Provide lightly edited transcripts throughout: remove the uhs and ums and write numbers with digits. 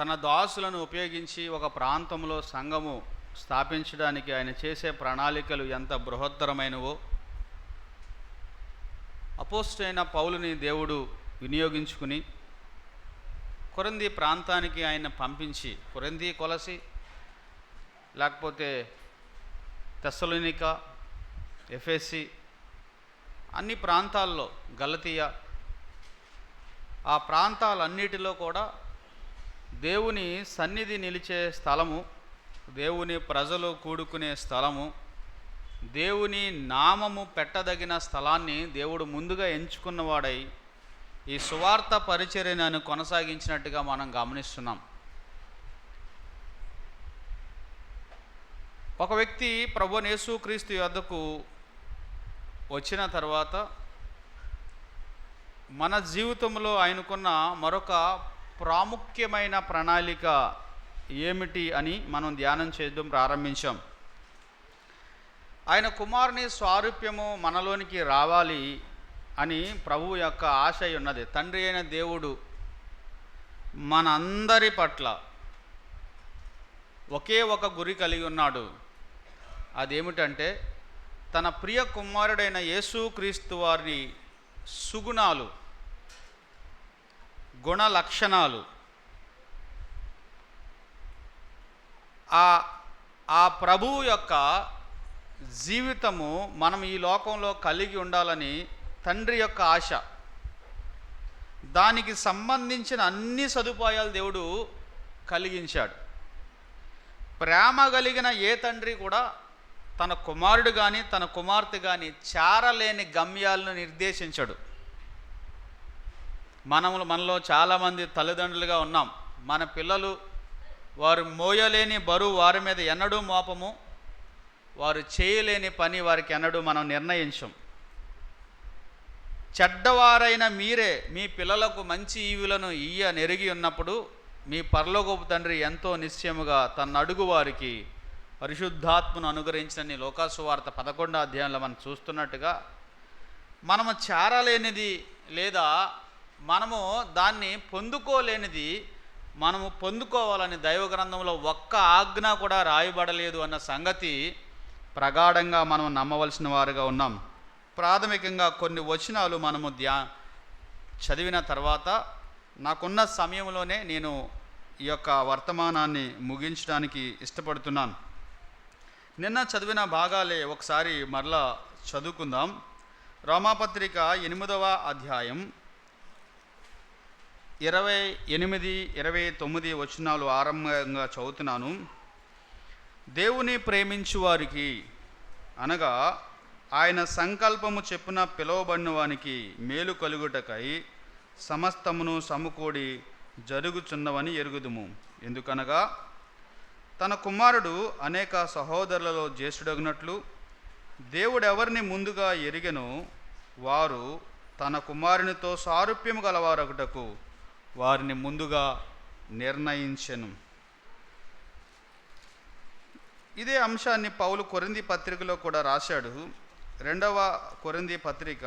తన దాసులను ఉపయోగించి ఒక ప్రాంతంలో సంఘము స్థాపించడానికి ఆయన చేసే ప్రణాళికలు ఎంత బృహత్తరమైనవో అపోస్తలుడైన పౌలుని దేవుడు వినియోగించుకుని కొరింథీ ప్రాంతానికి ఆయన పంపించి, కొరింథీ, కొలసి, లేకపోతే తెస్సలోనిక, ఎఫెసీ, అన్ని ప్రాంతాల్లో, గలతీయ, ఆ ప్రాంతాలన్నిటిలో కూడా దేవుని సన్నిధి నిలిచే స్థలము, దేవుని ప్రజలు కూడుకునే స్థలము, దేవుని నామము పెట్టదగిన స్థలాన్ని దేవుడు ముందుగా ఎంచుకున్నవాడై ఈ సువార్త పరిచర్యను కొనసాగించినట్టుగా మనం గమనిస్తున్నాం. ఒక వ్యక్తి ప్రభువైన యేసుక్రీస్తు యొద్దకు వచ్చిన తర్వాత మన జీవితంలో ఆయనకున్న మరొక ప్రాముఖ్యమైన ప్రణాళిక ఏమిటి అని మనం ధ్యానం చేయడం ప్రారంభించాం. ఆయన కుమారుని స్వారూప్యము మనలోనికి రావాలి అని ప్రభువు యొక్క ఆశ ఉన్నది. తండ్రి అయిన దేవుడు మన అందరి పట్ల ఒకే ఒక గురి కలిగి ఉన్నాడు. అదేమిటంటే తన ప్రియ కుమారుడైన యేసుక్రీస్తు వారి సుగుణాలు, గుణ లక్షణాలు, ఆ ప్రభువు యొక్క జీవితము మనం ఈ లోకంలో కలిగి ఉండాలని తండ్రి యొక్క ఆశ. దానికి సంబంధించిన అన్ని సదుపాయాలు దేవుడు కలిగించాడు. ప్రేమ కలిగిన ఏ తండ్రి కూడా తన కుమారుడు కానీ తన కుమార్తె కానీ చేరలేని గమ్యాలను నిర్దేశించడు. మనలో చాలామంది తల్లిదండ్రులుగా ఉన్నాం. మన పిల్లలు వారు మోయలేని బరువు వారి మీద ఎన్నడూ మోపము, వారు చేయలేని పని వారికి ఎన్నడూ మనం నిర్ణయించం. చెడ్డవారైన మీరే మీ పిల్లలకు మంచి ఈవులను నెరిగి ఉన్నప్పుడు మీ పరలోకపు తండ్రి ఎంతో నిశ్చయముగా తన అడుగు వారికి పరిశుద్ధాత్మను అనుగ్రహించని లోకాసువార్త 11వ అధ్యాయంలో మనం చూస్తున్నట్టుగా మనము చేరలేనిది లేదా మనము దాన్ని పొందుకోలేనిది మనము పొందుకోవాలని దైవ గ్రంథంలో ఒక్క ఆజ్ఞ కూడా రాయబడలేదు అన్న సంగతి ప్రగాఢంగా మనం నమ్మవలసిన వారుగా ఉన్నాం. ప్రాథమికంగా కొన్ని వచనాలు మనము చదివిన తర్వాత నాకున్న సమయంలోనే నేను ఈ యొక్క వర్తమానాన్ని ముగించడానికి ఇష్టపడుతున్నాను. నిన్న చదివిన భాగాలే ఒకసారి మరలా చదువుకుందాం. రోమాపత్రిక 8వ అధ్యాయం 28, 29 వచనాలు ఆరంభంగా చదువుతున్నాను. దేవుని ప్రేమించు వారికి అనగా ఆయన సంకల్పము చెప్పున పిలువబడిన వానికి మేలు కలుగుటకై సమస్తమును సమకూడి జరుగుచున్నవని ఎరుగుదుము. ఎందుకనగా తన కుమారుడు అనేక సహోదరులలో జ్యేష్ఠుడగినట్లు దేవుడెవరిని ముందుగా ఎరిగెనో వారు తన కుమారునితో సారూప్యము గలవారొకటకు వారిని ముందుగా నిర్ణయించెను. ఇదే అంశాన్ని పౌలు కొరింథీ పత్రికలో కూడా రాశాడు. 2వ కొరింథీ పత్రిక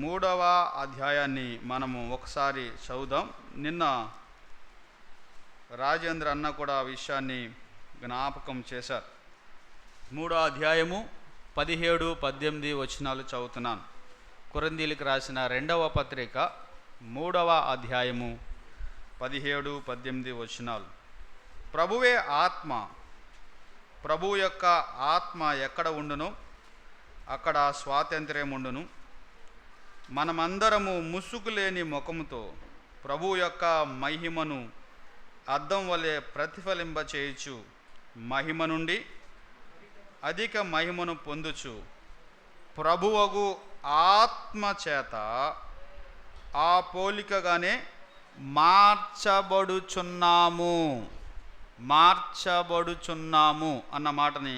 3వ అధ్యాయాన్ని మనము ఒకసారి చదువుదాం. నిన్న రాజేంద్ర అన్న కూడా ఆ విషయాన్ని జ్ఞాపకం చేశారు. 3వ అధ్యాయము 17, 18 వచనాలు చదువుతున్నాను. కొరింథీలకు రాసిన 2వ పత్రిక 3వ అధ్యాయము 17, 18 వచనాలు. ప్రభువే ఆత్మ, ప్రభువు యొక్క ఆత్మ ఎక్కడ ఉండునో అక్కడ స్వాతంత్ర్యం ఉండును. మనమందరము ముసుగు లేని ముఖముతో ప్రభువు యొక్క మహిమను అద్దం వలె ప్రతిఫలింపచేయచ్చు మహిమ నుండి అధిక మహిమను పొందుచు ప్రభువగు ఆత్మ చేత ఆ పోలికగానే మార్చబడుచున్నాము అన్న మాటని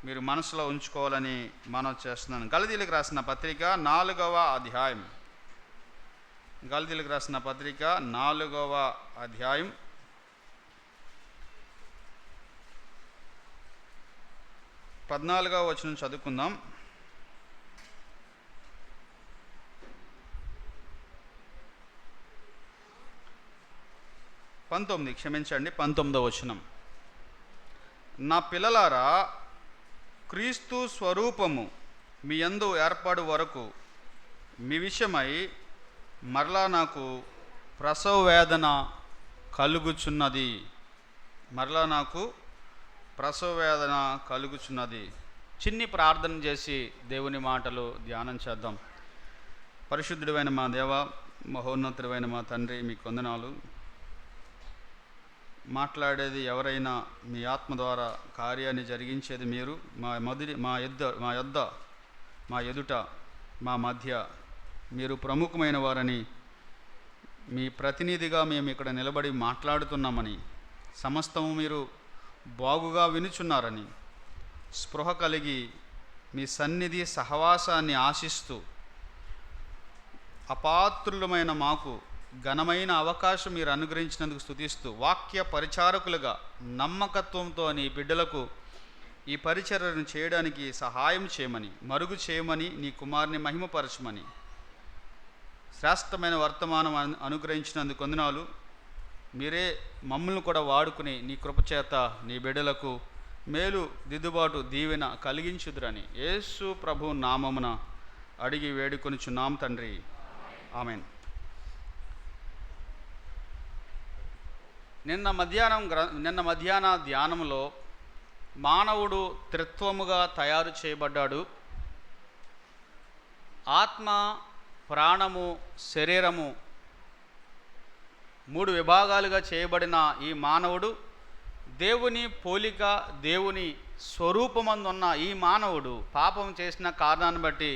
మీరు మనసులో ఉంచుకోవాలని మనం చేస్తున్నాను. గలతీయులకు రాసిన పత్రిక 4వ అధ్యాయం, గలతీయులకు రాసిన పత్రిక 4వ అధ్యాయం 14వ వచనం చదువుకుందాం. 19వ వచనం. నా పిల్లలారా, క్రీస్తు స్వరూపము మీ యందు ఏర్పాటు వరకు మీ విషయమై మరలా నాకు ప్రసవ వేదన కలుగుచున్నది. చిన్ని ప్రార్థన చేసి దేవుని మాటలు ధ్యానం చేద్దాం. పరిశుద్ధుడైన మా దేవ, మహోన్నతుడైన మా తండ్రి, మీకు వందనాలు. మాట్లాడేది ఎవరైనా మీ ఆత్మ ద్వారా కార్యాన్ని జరిగించేది మీరు. మా ఎదుట మా మధ్య మీరు ప్రముఖమైన వారని, మీ ప్రతినిధిగా మేము ఇక్కడ నిలబడి మాట్లాడుతున్నామని, సమస్తము మీరు బాగుగా వినుచున్నారని స్పృహ కలిగి మీ సన్నిధి సహవాసాన్ని ఆశిస్తూ అపాత్రులమైన మాకు ఘనమైన అవకాశం మీరు అనుగ్రహించినందుకు స్తుతిస్తూ, వాక్య పరిచారకులుగా నమ్మకత్వంతో నీ బిడ్డలకు ఈ పరిచర్యను చేయడానికి సహాయం చేయమని, మరుగు చేయమని, నీ కుమారుని మహిమపరచమని, శ్రేష్టమైన వర్తమానం అనుగ్రహించినందుకు వందనాలు. మీరే మమ్మల్ని కూడా వాడుకుని నీ కృపచేత నీ బిడ్డలకు మేలు, దిద్దుబాటు, దీవెన కలిగించుదురని యేసు ప్రభు నామమున అడిగి వేడుకొనుచున్నాం తండ్రి, ఆమెన్. నిన్న మధ్యాహ్న ధ్యానంలో మానవుడు త్రిత్వముగా తయారు చేయబడ్డాడు. ఆత్మ, ప్రాణము, శరీరము 3 విభాగాలుగా చేయబడిన ఈ మానవుడు, దేవుని పోలిక, దేవుని స్వరూపమందున్న ఈ మానవుడు పాపం చేసిన కారణాన్ని బట్టి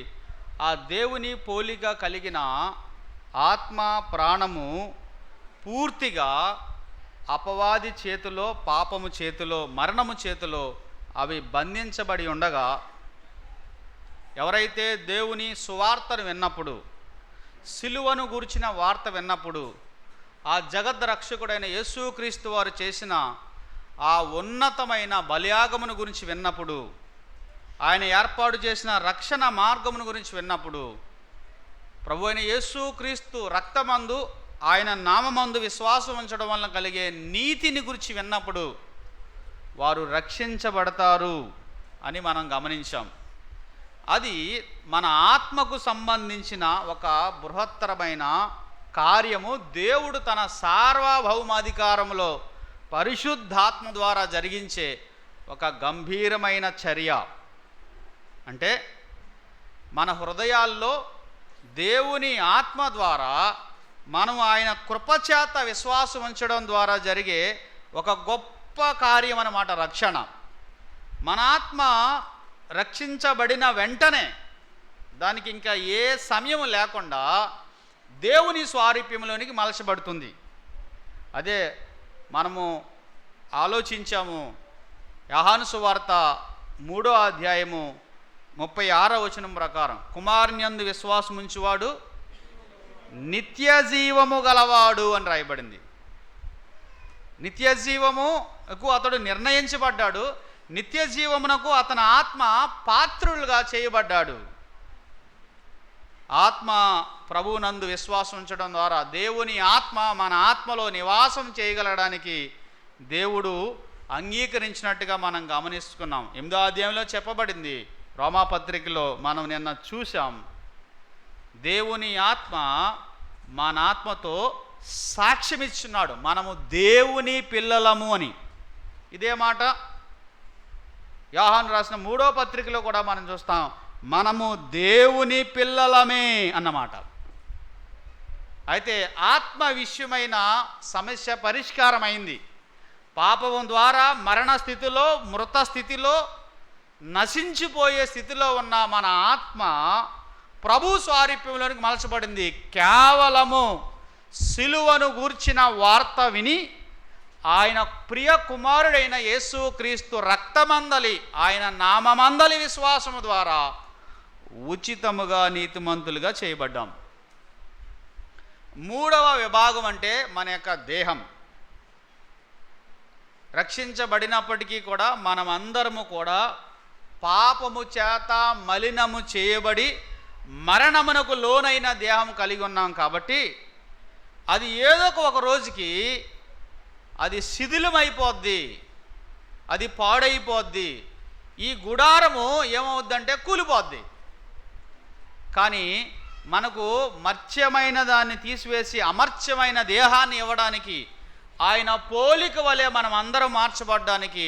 ఆ దేవుని పోలిక కలిగిన ఆత్మ, ప్రాణము పూర్తిగా అపవాది చేతిలో, పాపము చేతిలో, మరణము చేతిలో అవి బంధించబడి ఉండగా, ఎవరైతే దేవుని సువార్తను విన్నప్పుడు, సిలువను గురించిన వార్త విన్నప్పుడు, ఆ జగద్ రక్షకుడైన యేసుక్రీస్తు వారు చేసిన ఆ ఉన్నతమైన బలియాగమును గురించి విన్నప్పుడు, ఆయన ఏర్పాటు చేసిన రక్షణ మార్గమును గురించి విన్నప్పుడు, ప్రభు అయిన యేసుక్రీస్తు రక్తమందు, ఆయన నామమందు విశ్వాసం ఉంచడం వలన కలిగే నీతిని గురించి విన్నప్పుడు వారు రక్షించబడతారు అని మనం గమనించాం. అది మన ఆత్మకు సంబంధించిన ఒక బృహత్తరమైన కార్యము. దేవుడు తన సార్వభౌమాధికారంలో పరిశుద్ధాత్మ ద్వారా జరిగించే ఒక గంభీరమైన చర్య. అంటే మన హృదయాల్లో దేవుని ఆత్మ ద్వారా మనం ఆయన కృపచేత విశ్వాసం ఉంచడం ద్వారా జరిగే ఒక గొప్ప కార్యం అన్నమాట రక్షణ. మన ఆత్మ రక్షించబడిన వెంటనే, దానికి ఇంకా ఏ సమయం లేకుండా దేవుని స్వారూప్యంలోనికి మలచబడుతుంది. అదే మనము ఆలోచించాము. యోహాను సువార్త 3వ అధ్యాయము 36వ వచనం ప్రకారం, కుమారునియందు విశ్వాసం ఉంచువాడు నిత్య జీవము గలవాడు అని రాయబడింది. నిత్య జీవముకు అతడు నిర్ణయించబడ్డాడు. నిత్య జీవమునకు అతని ఆత్మ పాత్రులుగా చేయబడ్డాడు. ఆత్మ ప్రభువునందు విశ్వాసం ఉంచడం ద్వారా దేవుని ఆత్మ మన ఆత్మలో నివాసం చేయగలడానికి దేవుడు అంగీకరించినట్టుగా మనం గమనిస్తున్నాం. 8వ అధ్యాయంలో చెప్పబడింది. రోమాపత్రికలో మనం నిన్న చూసాం. దేవుని ఆత్మ మన ఆత్మతో సాక్ష్యం ఇచ్చున్నాడు, మనము దేవుని పిల్లలము అని. ఇదే మాట యోహాను రాసిన 3వ పత్రికలో కూడా మనం చూస్తాం, మనము దేవుని పిల్లలమే అన్నమాట. అయితే ఆత్మ విషయమైన సమస్య పరిష్కారమైంది. పాపం ద్వారా మరణ స్థితిలో, మృత స్థితిలో, నశించిపోయే స్థితిలో ఉన్న మన ఆత్మ ప్రభు స్వారూప్యంలోనికి మలచబడింది. కేవలము సిలువను గూర్చిన వార్త విని ఆయన ప్రియ కుమారుడైన యేసుక్రీస్తు రక్తమందలి, ఆయన నామమందలి విశ్వాసము ద్వారా ఉచితముగా నీతిమంతులుగా చేయబడ్డాం. 3వ విభాగం అంటే మన యొక్క దేహం. రక్షించబడినప్పటికీ కూడా మనమందరము కూడా పాపము చేత మలినము చేయబడి మరణమునకు లోనైన దేహం కలిగి ఉన్నాం. కాబట్టి అది ఏదో ఒక రోజుకి అది శిథిలమైపోద్ది, అది పాడైపోద్ది. ఈ గుడారము ఏమవుద్దంటే కూలిపోద్ది. కానీ మనకు మర్త్యమైన దాన్ని తీసివేసి అమర్త్యమైన దేహాన్ని ఇవ్వడానికి, ఆయన పోలిక వలె మనం అందరం మార్చబడ్డానికి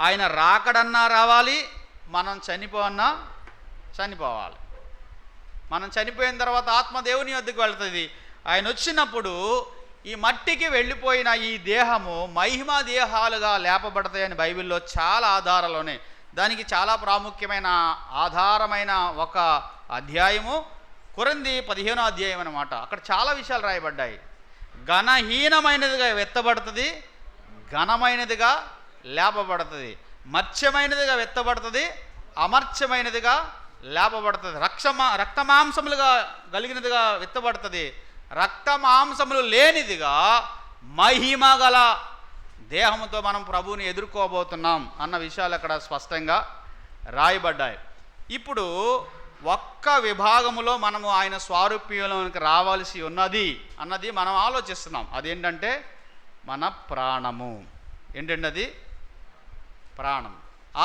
ఆయన రాకడన్నా రావాలి, మనం చనిపోవాలి. మనం చనిపోయిన తర్వాత ఆత్మ దేవుని వద్దకు వెళ్తుంది. ఆయన వచ్చినప్పుడు ఈ మట్టికి వెళ్ళిపోయిన ఈ దేహము మహిమా దేహాలుగా లేపబడతాయని బైబిల్లో చాలా ఆధారాలు ఉన్నాయి. దానికి చాలా ప్రాముఖ్యమైన ఆధారమైన ఒక అధ్యాయము కొరింథీ 15వ అధ్యాయం అన్నమాట. అక్కడ చాలా విషయాలు రాయబడ్డాయి. ఘనహీనమైనదిగా ఎత్తబడుతుంది, ఘనమైనదిగా లేపబడుతుంది. మత్స్యమైనదిగా ఎత్తబడుతుంది, అమర్త్యమైనదిగా లేపబడుతుంది. రక్తమాంసములుగా కలిగినదిగా ఎత్తబడుతుంది, రక్తమాంసములు లేనిదిగా మహిమ గల దేహంతో మనం ప్రభువుని ఎదుర్కోబోతున్నాం అన్న విషయాలు అక్కడ స్పష్టంగా రాయబడ్డాయి. ఇప్పుడు ఒక్క విభాగములో మనము ఆయన స్వారూప్యంలోనికి రావాల్సి ఉన్నది అన్నది మనం ఆలోచిస్తున్నాం. అదేంటంటే మన ప్రాణము. ఏంటండి అది? ప్రాణం.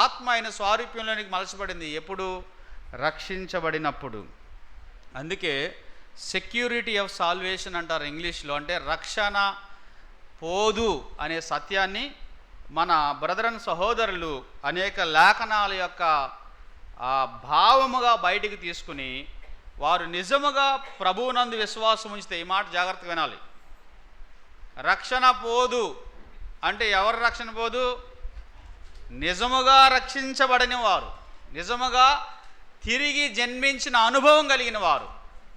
ఆత్మ ఆయన స్వారూప్యంలోనికి మలచబడింది ఎప్పుడు? రక్షించబడినప్పుడు. అందుకే సెక్యూరిటీ ఆఫ్ సాల్వేషన్ అంటారు ఇంగ్లీష్లో. అంటే రక్షణ పోదు అనే సత్యాన్ని మన బ్రదర్ అండ్ సహోదరులు అనేక లేఖనాల యొక్క భావముగా బయటికి తీసుకుని వారు నిజముగా ప్రభువునందు విశ్వాసం ఉంచితే, ఈ మాట జాగ్రత్తగా వినాలి, రక్షణ పోదు అంటే ఎవరు రక్షణ పోదు? నిజముగా రక్షించబడిన వారు, నిజముగా తిరిగి జన్మించిన అనుభవం కలిగిన వారు,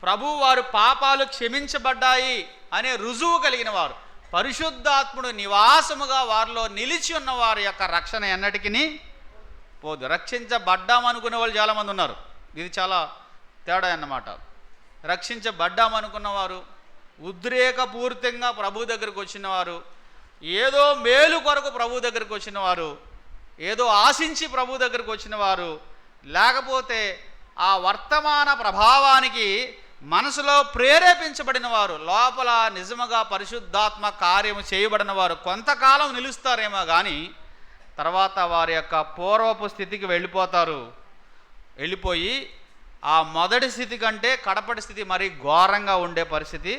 ప్రభు వారు పాపాలు క్షమించబడ్డాయి అనే రుజువు కలిగిన వారు, పరిశుద్ధాత్ముడు నివాసముగా వారిలో నిలిచి ఉన్న వారి యొక్క రక్షణ ఎన్నటికీ పోదు. రక్షించబడ్డామనుకునే వాళ్ళు చాలామంది ఉన్నారు. ఇది చాలా తేడా అన్నమాట. రక్షించబడ్డామనుకున్నవారు, ఉద్రేకపూరితంగా ప్రభు దగ్గరికి వచ్చినవారు, ఏదో మేలు కొరకు ప్రభు దగ్గరికి వచ్చినవారు, ఏదో ఆశించి ప్రభు దగ్గరికి వచ్చినవారు, లేకపోతే ఆ వర్తమాన ప్రభావానికి మనసులో ప్రేరేపించబడిన వారు, లోపల నిజముగా పరిశుద్ధాత్మ కార్యము చేయబడిన వారు కొంతకాలం నిలుస్తారేమో కానీ తర్వాత వారి యొక్క పూర్వపు స్థితికి వెళ్ళిపోయి ఆ మొదటి స్థితి కంటే కడపటి స్థితి మరీ ఘోరంగా ఉండే పరిస్థితి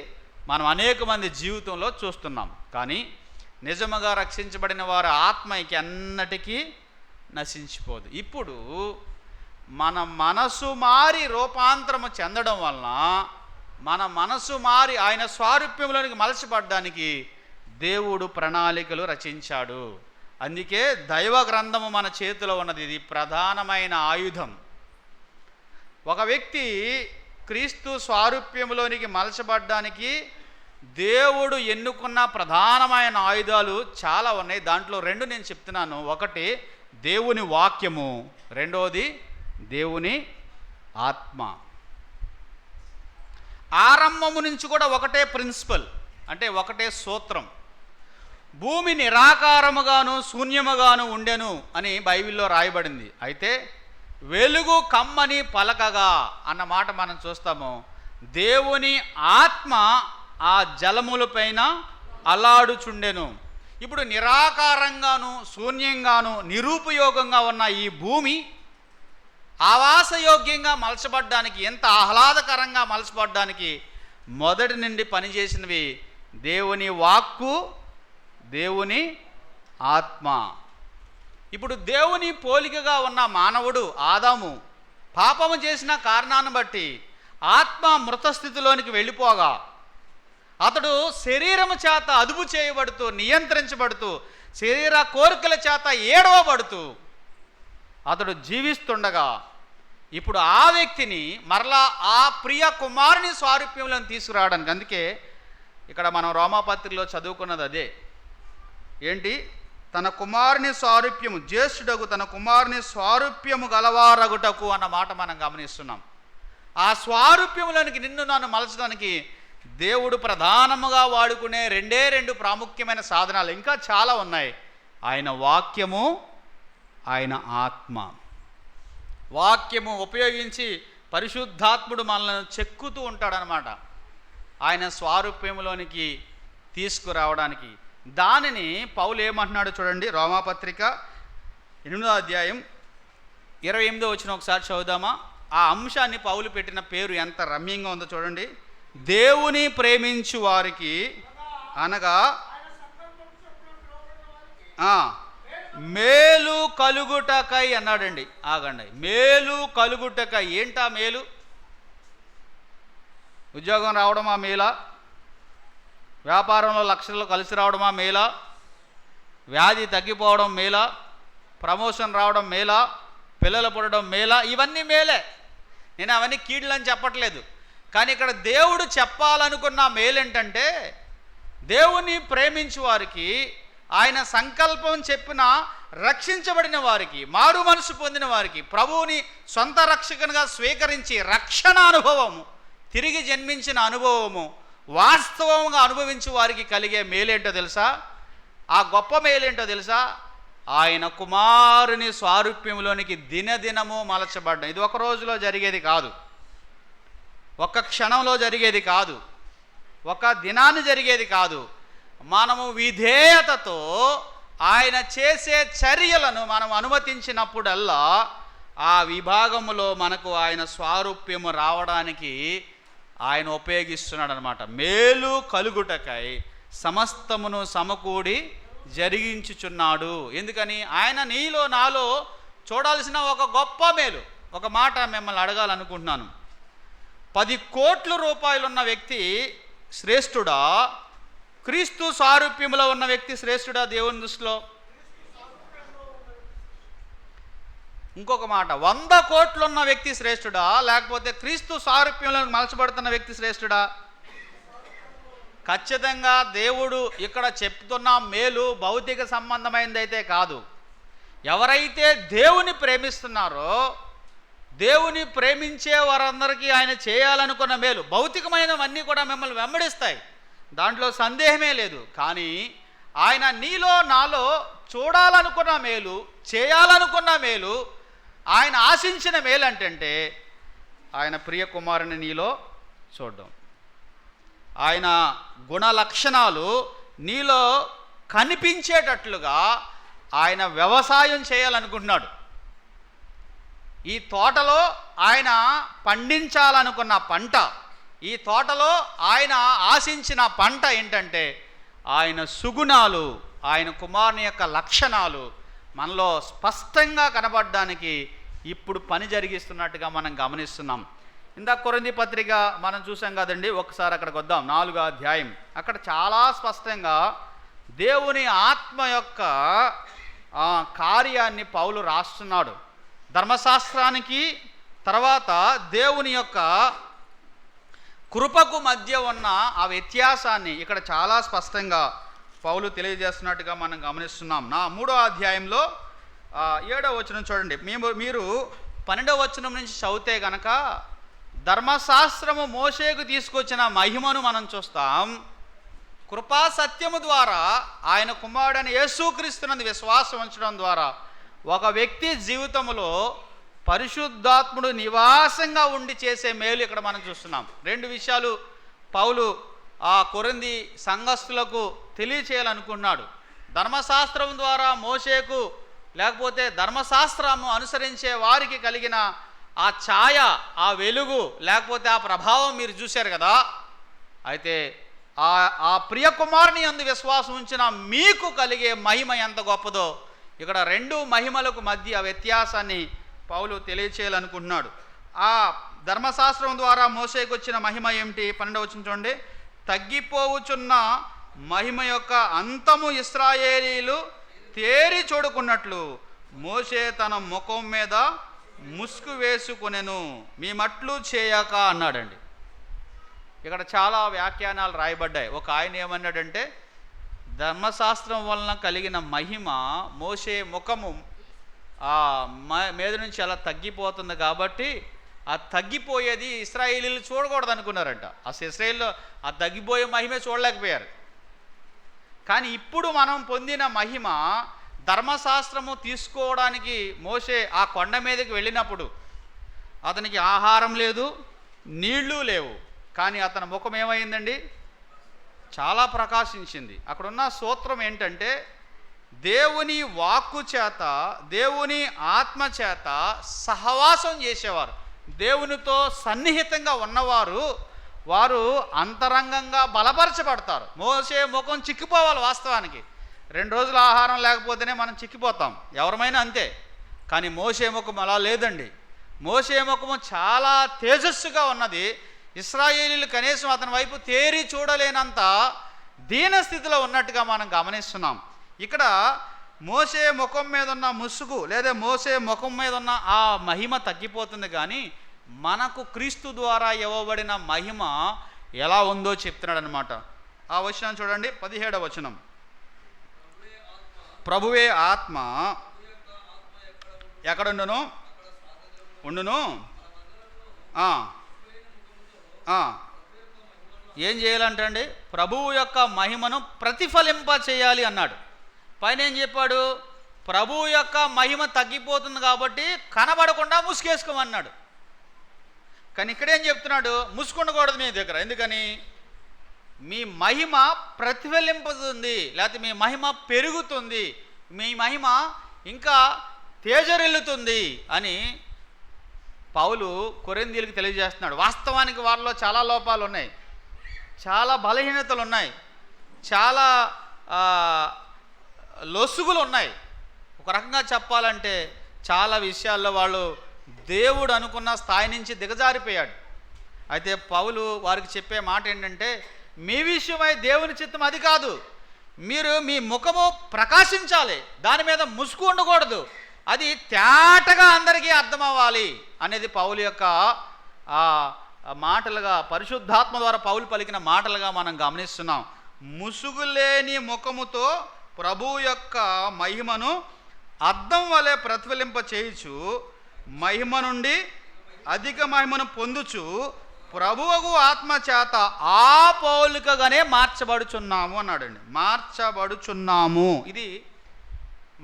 మనం అనేక మంది జీవితంలో చూస్తున్నాం. కానీ నిజముగా రక్షించబడిన వారి ఆత్మ ఎన్నటికీ నశించిపోదు. ఇప్పుడు మన మనసు మారి రూపాంతరము చెందడం వలన, మన మనసు మారి ఆయన స్వారూప్యంలోనికి మలచబడ్డానికి దేవుడు ప్రణాళికలు రచించాడు. అందుకే దైవ గ్రంథము మన చేతిలో ఉన్నది. ఇది ప్రధానమైన ఆయుధం. ఒక వ్యక్తి క్రీస్తు స్వారూప్యంలోనికి మలచబడ్డానికి దేవుడు ఎన్నుకున్న ప్రధానమైన ఆయుధాలు చాలా ఉన్నాయి. దాంట్లో రెండు నేను చెప్తున్నాను. ఒకటి దేవుని వాక్యము, రెండవది దేవుని ఆత్మ. ఆరంభము నుంచి కూడా ఒకటే ప్రిన్సిపల్, అంటే ఒకటే సూత్రం. భూమి నిరాకారముగాను శూన్యముగాను ఉండెను అని బైబిల్లో రాయబడింది. అయితే వెలుగు కమ్మని పలకగా అన్న మాట మనం చూస్తాము. దేవుని ఆత్మ ఆ జలములపైన అల్లాడుచుండెను. ఇప్పుడు నిరాకారంగాను శూన్యంగాను నిరుపయోగంగా ఉన్న ఈ భూమి ఆవాసయోగ్యంగా మలచబడ్డానికి, ఎంత ఆహ్లాదకరంగా మలచబడ్డానికి మొదటి నుండి పనిచేసినవి దేవుని వాక్కు, దేవుని ఆత్మ. ఇప్పుడు దేవుని పోలికగా ఉన్న మానవుడు ఆదాము పాపము చేసిన కారణాన్ని బట్టి ఆత్మ మృతస్థితిలోనికి వెళ్ళిపోగా అతడు శరీరము చేత అదుపు చేయబడుతూ, నియంత్రించబడుతూ, శరీర కోరికల చేత ఏడవబడుతూ అతడు జీవిస్తుండగా ఇప్పుడు ఆ వ్యక్తిని మరలా ఆ ప్రియ కుమారుని స్వారూప్యంలో తీసుకురావడానికి, అందుకే ఇక్కడ మనం రోమాపత్రికలో చదువుకున్నది అదే. ఏంటి? తన కుమారుని స్వారూప్యము, జ్యేష్ఠుడగు తన కుమారుని స్వారూప్యము గలవారగుటకు అన్న మాట మనం గమనిస్తున్నాం. ఆ స్వారూప్యములోనికి నిన్ను నన్ను మలచడానికి దేవుడు ప్రధానముగా వాడుకునే రెండు ప్రాముఖ్యమైన సాధనాలు ఇంకా చాలా ఉన్నాయి. ఆయన వాక్యము, ఆయన ఆత్మ. వాక్యము ఉపయోగించి పరిశుద్ధాత్ముడు మనల్ని చెక్కుతూ ఉంటాడనమాట ఆయన స్వారూప్యములోనికి తీసుకురావడానికి. దానిని పౌలు ఏమంటున్నాడు చూడండి, రోమాపత్రిక 8వ అధ్యాయం 28వ వచనం ఒకసారి చదువుదామా? ఆ అంశాన్ని పౌలు పెట్టిన పేరు ఎంత రమ్యంగా ఉందో చూడండి. దేవుని ప్రేమించు వారికి అనగా మేలు కలుగుటకై అన్నాడండి. ఆగండి, మేలు కలుగుటకై. ఏంటా మేలు? ఉద్యోగం రావడమా మేలా? వ్యాపారంలో లక్షలు కలిసి రావడమా మేలా? వ్యాధి తగ్గిపోవడం మేలా? ప్రమోషన్ రావడం మేలా? పిల్లలు పుట్టడం మేలా? ఇవన్నీ మేలే. నేను అవన్నీ కీడులని చెప్పట్లేదు. కానీ ఇక్కడ దేవుడు చెప్పాలనుకున్న మేలేంటంటే, దేవుని ప్రేమించు వారికి, ఆయన సంకల్పం చెప్పిన రక్షించబడిన వారికి, మారు మనసు పొందిన వారికి, ప్రభువుని సొంత రక్షకునిగా స్వీకరించి రక్షణ అనుభవము, తిరిగి జన్మించిన అనుభవము వాస్తవంగా అనుభవించే వారికి కలిగే మేలేంటో తెలుసా? ఆ గొప్ప మేలేంటో తెలుసా? ఆయన కుమారుని స్వారూప్యంలోనికి దినదినము మలచబడ్డం. ఇది ఒక రోజులో జరిగేది కాదు, ఒక్క క్షణంలో జరిగేది కాదు, ఒక దినాన్ని జరిగేది కాదు. మనము విధేయతతో ఆయన చేసే చర్యలను మనం అనుమతించినప్పుడల్లా ఆ విభాగములో మనకు ఆయన స్వారూప్యము రావడానికి ఆయన ఉపయోగిస్తున్నాడు అనమాట. మేలు కలుగుటకై సమస్తమును సమకూడి జరిగించుచున్నాడు. ఎందుకని? ఆయన నీలో నాలో చూడాల్సిన ఒక గొప్ప మేలు. ఒక మాట మిమ్మల్ని అడగాలనుకుంటున్నాను. 10 కోట్ల రూపాయలు ఉన్న వ్యక్తి శ్రేష్ఠుడా? క్రీస్తు సారూప్యములో ఉన్న వ్యక్తి శ్రేష్ఠుడా దేవుని దృష్టిలో? ఇంకొక మాట, 100 కోట్లు ఉన్న వ్యక్తి శ్రేష్ఠుడా, లేకపోతే క్రీస్తు సారూప్యంలో మలచబడుతున్న వ్యక్తి శ్రేష్ఠుడా? ఖచ్చితంగా దేవుడు ఇక్కడ చెప్తున్న మేలు భౌతిక సంబంధమైనదైతే కాదు. ఎవరైతే దేవుని ప్రేమిస్తున్నారో, దేవుని ప్రేమించే వారందరికీ ఆయన చేయాలనుకున్న మేలు, భౌతికమైనవన్నీ కూడా మిమ్మల్ని వెంబడిస్తాయి, దాంట్లో సందేహమే లేదు. కానీ ఆయన నీలో నాలో చూడాలనుకున్న మేలు, చేయాలనుకున్న మేలు, ఆయన ఆశించిన మేలు అంటే ఆయన ప్రియ కుమారుని నీలో చూడడం, ఆయన గుణ లక్షణాలు నీలో కనిపించేటట్లుగా ఆయన వ్యవసాయం చేయాలనుకుంటున్నాడు. ఈ తోటలో ఆయన పండించాలనుకున్న పంట, ఈ తోటలో ఆయన ఆశించిన పంట ఏంటంటే ఆయన సుగుణాలు, ఆయన కుమారుని యొక్క లక్షణాలు మనలో స్పష్టంగా కనబడడానికి ఇప్పుడు పని జరిగిస్తున్నట్టుగా మనం గమనిస్తున్నాం. ఇందాక కొరింథీ పత్రిక మనం చూసాం కదండి, ఒకసారి అక్కడికి వద్దాం. 4వ అధ్యాయం. అక్కడ చాలా స్పష్టంగా దేవుని ఆత్మ యొక్క కార్యాన్ని పౌలు రాస్తున్నాడు. ధర్మశాస్త్రానికి తర్వాత దేవుని యొక్క కృపకు మధ్య ఉన్న ఆ వ్యత్యాసాన్ని ఇక్కడ చాలా స్పష్టంగా పౌలు తెలియజేస్తున్నట్టుగా మనం గమనిస్తున్నాం. 3వ అధ్యాయంలో 7వ వచనం చూడండి. మీరు 12వ వచనం నుంచి చదివితే గనక ధర్మశాస్త్రము మోషేకు తీసుకొచ్చిన మహిమను మనం చూస్తాం. కృపా సత్యము ద్వారా ఆయన కుమారుడైన యేసుక్రీస్తునందు విశ్వాసం ఉంచడం ద్వారా ఒక వ్యక్తి జీవితంలో పరిశుద్ధాత్ముడు నివాసంగా ఉండి చేసే మేలు ఇక్కడ మనం చూస్తున్నాం. 2 విషయాలు పౌలు ఆ కొరింథీ సంఘస్థులకు తెలియచేయాలనుకున్నాడు. ధర్మశాస్త్రం ద్వారా మోషేకు, లేకపోతే ధర్మశాస్త్రము అనుసరించే వారికి కలిగిన ఆ ఛాయ, ఆ వెలుగు, లేకపోతే ఆ ప్రభావం మీరు చూశారు కదా. అయితే ఆ ప్రియ కుమారుని యందు విశ్వాసం ఉంచిన మీకు కలిగే మహిమ ఎంత గొప్పదో ఇక్కడ 2 మహిమలకు మధ్య వ్యత్యాసాన్ని పౌలు తెలియచేయాలనుకుంటున్నాడు. ఆ ధర్మశాస్త్రం ద్వారా మోషేకు వచ్చిన మహిమ ఏమిటి? 12వ వచనం చూడండి. తగ్గిపోవుచున్న మహిమ యొక్క అంతము ఇశ్రాయేలీలు తేరి చూడుకున్నట్లు మోషే తన ముఖం మీద ముసుగు వేసుకొనెను, మీ మట్లు చేయక అన్నాడండి. ఇక్కడ చాలా వ్యాఖ్యానాలు రాయబడ్డాయి. ఒక ఆయన ఏమన్నాడంటే, ధర్మశాస్త్రం వలన కలిగిన మహిమ మోషే ముఖము మీద నుంచి అలా తగ్గిపోతుంది కాబట్టి ఆ తగ్గిపోయేది ఇశ్రాయేలీలు చూడకూడదు అనుకున్నారంట. అసలు ఇశ్రాయేల్లో ఆ తగ్గిపోయే మహిమే చూడలేకపోయారు. కానీ ఇప్పుడు మనం పొందిన మహిమ, ధర్మశాస్త్రము తీసుకోవడానికి మోషే ఆ కొండ మీదకి వెళ్ళినప్పుడు అతనికి ఆహారం లేదు, నీళ్లు లేవు, కానీ అతని ముఖం ఏమైందండి? చాలా ప్రకాశించింది. అక్కడున్న సూత్రం ఏంటంటే, దేవుని వాక్కు చేత, దేవుని ఆత్మ చేత సహవాసం చేసేవారు, దేవునితో సన్నిహితంగా ఉన్నవారు, వారు అంతరంగంగా బలపరచబడతారు. మోసే ముఖం చిక్కిపోవాలి. వాస్తవానికి 2 రోజులు ఆహారం లేకపోతేనే మనం చిక్కిపోతాం, ఎవరమైనా అంతే. కానీ మోసే ముఖం అలా లేదండి. మోసే ముఖము చాలా తేజస్సుగా ఉన్నది. ఇశ్రాయేలీలు కనీసం అతని వైపు తేరి చూడలేనంత దీనస్థితిలో ఉన్నట్టుగా మనం గమనిస్తున్నాం. ఇక్కడ మోసే ముఖం మీద ఉన్న ముసుగు లేదా మోసే ముఖం మీద ఉన్న ఆ మహిమ తగ్గిపోతుంది, కానీ మనకు క్రీస్తు ద్వారా ఇవ్వబడిన మహిమ ఎలా ఉందో చెప్తున్నాడు అనమాట. ఆ వచనం చూడండి, 17వ వచనం. ప్రభువే ఆత్మ ఎక్కడుండును ఉండును. ఏం చేయాలంటండి? ప్రభువు యొక్క మహిమను ప్రతిఫలింప చేయాలి అన్నాడు. పైన ఏం చెప్పాడు? ప్రభువు యొక్క మహిమ తగ్గిపోతుంది కాబట్టి కనబడకుండా ముసుగేసుకోమన్నాడు. కానీ ఇక్కడేం చెప్తున్నాడు? ముసుకుండకూడదు మీ దగ్గర. ఎందుకని? మీ మహిమ ప్రతిఫలింపుతుంది, లేకపోతే మీ మహిమ పెరుగుతుంది, మీ మహిమ ఇంకా తేజరిల్లుతుంది అని పౌలు కొరింథీయులకు తెలియజేస్తున్నాడు. వాస్తవానికి వారిలో చాలా లోపాలు ఉన్నాయి, చాలా బలహీనతలు ఉన్నాయి, చాలా లొసుగులు ఉన్నాయి. ఒక రకంగా చెప్పాలంటే చాలా విషయాల్లో వాళ్ళు దేవుడు అనుకున్న స్థాయి నుంచి దిగజారిపోయాడు. అయితే పౌలు వారికి చెప్పే మాట ఏంటంటే, మీ విషయమై దేవుని చిత్తం అది కాదు. మీరు మీ ముఖము ప్రకాశించాలి, దాని మీద ముసుగు ఉండకూడదు, అది తేటగా అందరికీ అర్థం అవ్వాలి అనేది పౌలు యొక్క మాటలుగా, పరిశుద్ధాత్మ ద్వారా పౌలు పలికిన మాటలుగా మనం గమనిస్తున్నాం. ముసుగులేని ముఖముతో ప్రభువు యొక్క మహిమను అద్దం వలె ప్రతిఫలింప చేయుచు, మహిమ నుండి అధిక మహిమను పొందుచు, ప్రభువుకు ఆత్మ చేత ఆ పోలికగానే మార్చబడుచున్నాము అన్నాడండి. మార్చబడుచున్నాము, ఇది